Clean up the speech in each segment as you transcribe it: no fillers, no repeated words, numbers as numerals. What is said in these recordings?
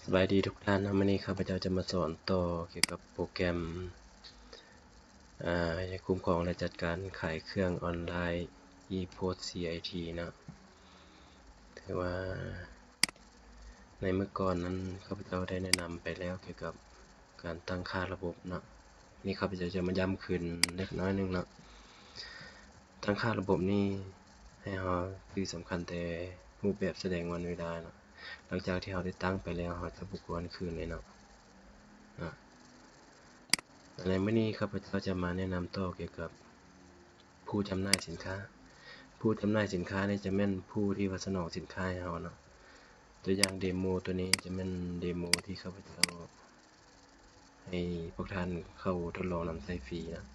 สบายดีทุกท่านนะวันนี้ข้าพเจ้าจะมาสอนต่อเกี่ยวกับโปรแกรมคุ้มครองและจัดการขายเครื่องออนไลน์ ePost CIT นะถือว่าในเมื่อก่อนนั้นข้าพเจ้าได้แนะนำไปแล้วเกี่ยวกับการตั้งค่าระบบนะนี่ข้าพเจ้าจะมาย้ำคืนเล็กน้อยนึงนะตั้งค่าระบบนี่ให้เราคือสำคัญแต่รูปแบบแสดงวันเวลานะหลังจากที่เราได้ตั้งไปแล้วเราจะบุกวันคืนเลยนะในวันนี้ข้าพเจ้าจะมาแนะนำต่อเกี่ยวกับผู้จำหน่ายสินค้าผู้จำหน่ายสินค้านี่จะแม่นผู้ที่วัสนองสินค้าให้เราเนาะตัวอย่างเดโมตัวนี้จะแม่นเดโมที่ข้าพเจ้าให้พวกท่านเข้าทดลองนำใช้ฟรีนะ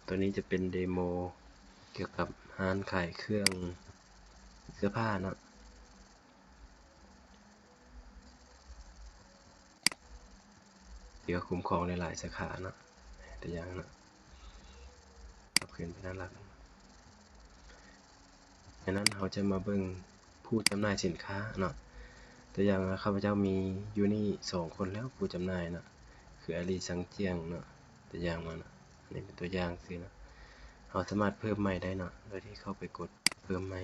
ตัวนี้จะเป็นเดโมเกี่ยวกับร้านขายเครื่องเสื้อผ้านะที่ก็คุ้มครองในหลายสาขานะตัวอย่างนะขับเคลื่อนไปด้านหลังดังนั้นเราจะมาเบิ่งผู้จำหน่ายสินค้าเนาะตัวอย่างข้าพเจ้ามีอยู่นี่2คนแล้วผู้จำหน่ายนะคืออาลีสังเจียงเนาะตัวอย่างมานะอันนี้เป็นตัวอย่างสินะเราสามารถเพิ่มใหม่ได้เนาะโดยที่เข้าไปกดเพิ่มใหม่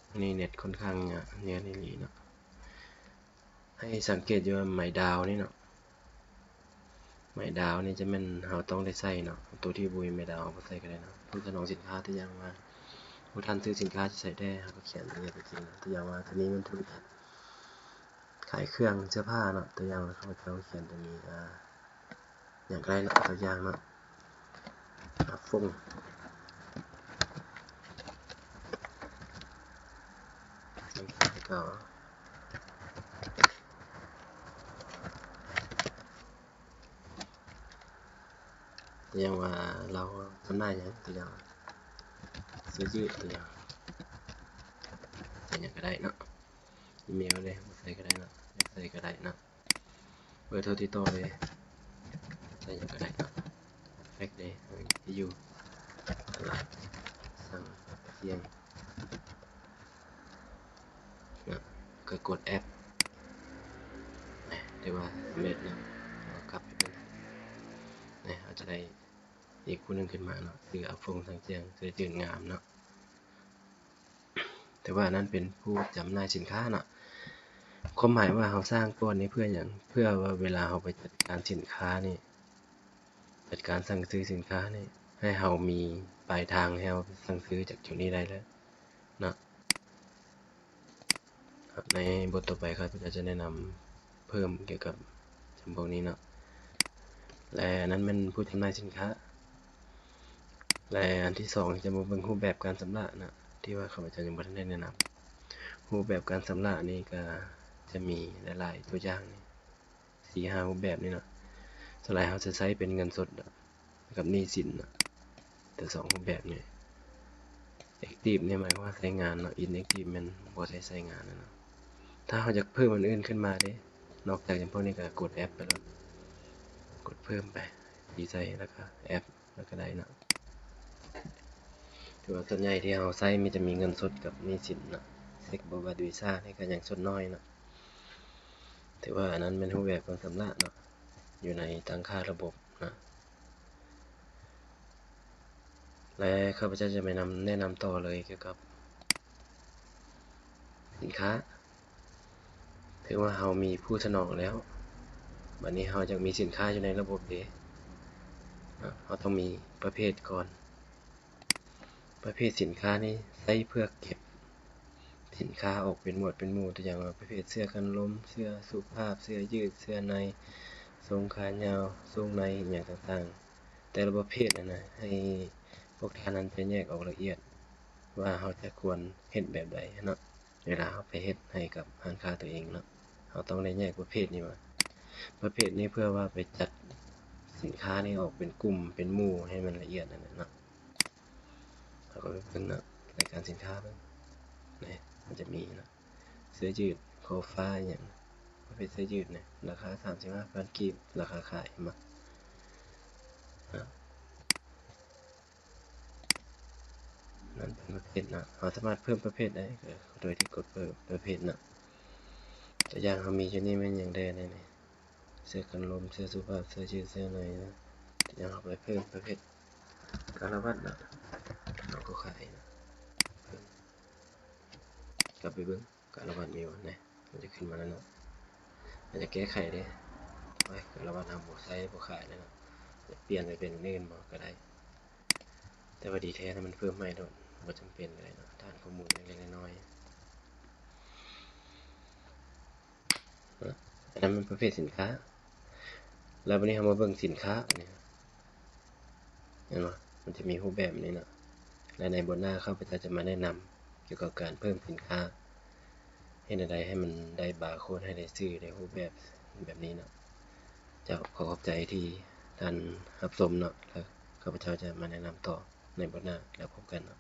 อันนี้เน็ตค่อนข้างเนี่ยนี่เนาะให้สังเกตอยู่ว่าไม้ดาวนี่เนาะไม้ดาวนี่จะเป็นเราต้องได้ใส่เนาะตัวที่บุยไม้ดาวบ่ใส่ก็ได้เนาะผู้สนองสินค้าตัวอย่างว่าผู้ท่านซื้อสินค้าจะใส่ได้เราก็เขียนอย่างจริงตัวอย่างว่าตัวนี้มันธุรกิจขายเครื่องเสื้อผ้าเนาะตัวอย่างแล้วเขาเขียนตัวนี้อย่างไรเนาะตัวอย่างเนาะฟงก็ตัวอย่างว่าเราจำได้อย่างตัวอย่างเสื้อยืดตัวอย่างอย่างก็ได้เนาะอีเมลเลยใส่ก็ได้เนาะอยากใส่ก็ได้เนาะเบอร์โทรติดต่อเลยใส่อย่างก็ได้เนาะแฟกเลยที่อยู่ตลาดสั่งเพียงนะก็กดแอปได้ว่าสำเร็จนะกลับไปเบิ่งนะอาจจะได้อีกคู่นึงขึ้นมาเนาะคือเอาฟงสังเจียงเสื้อจืดงามเนาะแต่ว่านั้นเป็นผู้จำหน่ายสินค้าเนาะความหมายว่าเราสร้างก้อนนี้เพื่ออย่างเพื่อว่าเวลาเราไปจัดการสินค้านี่จัดการสั่งซื้อสินค้านี่ให้เรามีปลายทางให้เราสั่งซื้อจากจุดนี้ได้แล้วเนาะในบทต่อไปครับเราจะแนะนำเพิ่มเกี่ยวกับจำพวกนี้เนาะและนั้นเป็นผู้จำหน่ายสินค้าและอันที่2จะมาเบิ่งรูปแบบการชำระนะที่ว่าข้าพเจ้ายังบ่ทันได้แนะนำรูปแบบการชำระนี่ก็จะมีหลายๆตัวอย่างนี่4-5รูปแบบนี่เนาะส่วนใหญ่เขาจะใช้เป็นเงินสดกับหนี้สินนะแต่2รูปแบบนี้ Active เนี่ยหมายความว่าใช้งานเนาะ Inactive มันบ่ได้ใช้งานนะเนาะถ้าเราอยากเพิ่มอันอื่นขึ้นมาเด้นอกจากพวกนี้ก็กดแอปไปแล้วกดเพิ่มไปดีใจแล้วก็แอปแล้วก็ได้เนาะถือว่าส่วนใหญ่ที่เราใช้มันจะมีเงินสดกับหนี้สินเนาะเซ็กบ่ว่าวีซ่านี่ก็ยังส่วนน้อยเนาะถือว่าอันนั้นเป็นรูปแบบการชำระเนาะอยู่ในตั้งค่าระบบนะและข้าพเจ้าจะไปแนะนำต่อเลยเกี่ยวกับสินค้าถือว่าเรามีผู้สนองแล้วบัดนี้เราจะมีสินค้าอยู่ในระบบเด้เราต้องมีประเภทก่อนประเภทสินค้านี้ใช้เพื่อเก็บสินค้าออกเป็นหมวดเป็นหมู่ตัวอย่างประเภทเสื้อกันลมเสื้อสุภาพเสื้อยืดเสื้อในทรงขายาวทรงในอย่างต่างๆแต่ละประเภทนะให้พวกท่านนั้นไปแยกออกละเอียดว่าเราจะควรเฮ็ดแบบใดเนาะเวลาเราไปเฮ็ดให้กับร้านค้าตัวเองเนาะเราต้องได้แยกประเภทนี้ว่าประเภทนี้เพื่อว่าไปจัดสินค้านี้ออกเป็นกลุ่มเป็นหมู่ให้มันละเอียดนั่นแหละเนาะเราก็ไปเบิ่งเนาะรายการสินค้าเบิ่งนี่มันจะมีนะเสื้อยืดโคฟ้าอย่างประเภทเสื้อยืดเนี่ยราคา 35,000 กีบราคาขายมา มันเป็นประเภทเนาะเราสามารถเพิ่มประเภทได้ก็โดยที่กดเพิ่มประเภทเนาะตัวอย่างเรามีอยู่นี่แม่นอย่างใดนี่เสื้อกันลมเสื้อสุภาพเสื้อยืดเสื้อในนะตัวอย่างเราไปเพิ่มประเภทกาลวัตเนาะเราก็ขายนะเพิ่มกลับไปเบิ่งกาลวัตมีบ่นะมันจะขึ้นมาแล้วเนาะมันจะแก้ไขเด้ไว้กาลวัตเราบ่ใช้บ่ขายแล้วเนาะจะเปลี่ยนไปเป็นอื่นบ่ก็ได้แต่ว่าดีแท้ถ้ามันเพิ่มใหม่โดดบ่จำเป็นเลยเนาะฐานข้อมูลเล็กๆน้อยๆอันนั้นมันประเภทสินค้าแล้ววันนี้เรามาเบิ่งสินค้าอันนี้เห็นบ่มันจะมีรูปแบบนี้เนาะและในบทหน้าข้าพเจ้าจะมาแนะนำเกี่ยวกับการเพิ่มสินค้าเฮ็ดจั่งใดให้มันได้บาร์โค้ดให้ได้ชื่อได้รูปแบบนี้เนาะเจ้าขอขอบใจที่ท่านรับชมเนาะแล้วข้าพเจ้าจะมาแนะนำต่อในบทหน้าแล้วพบกันเนาะ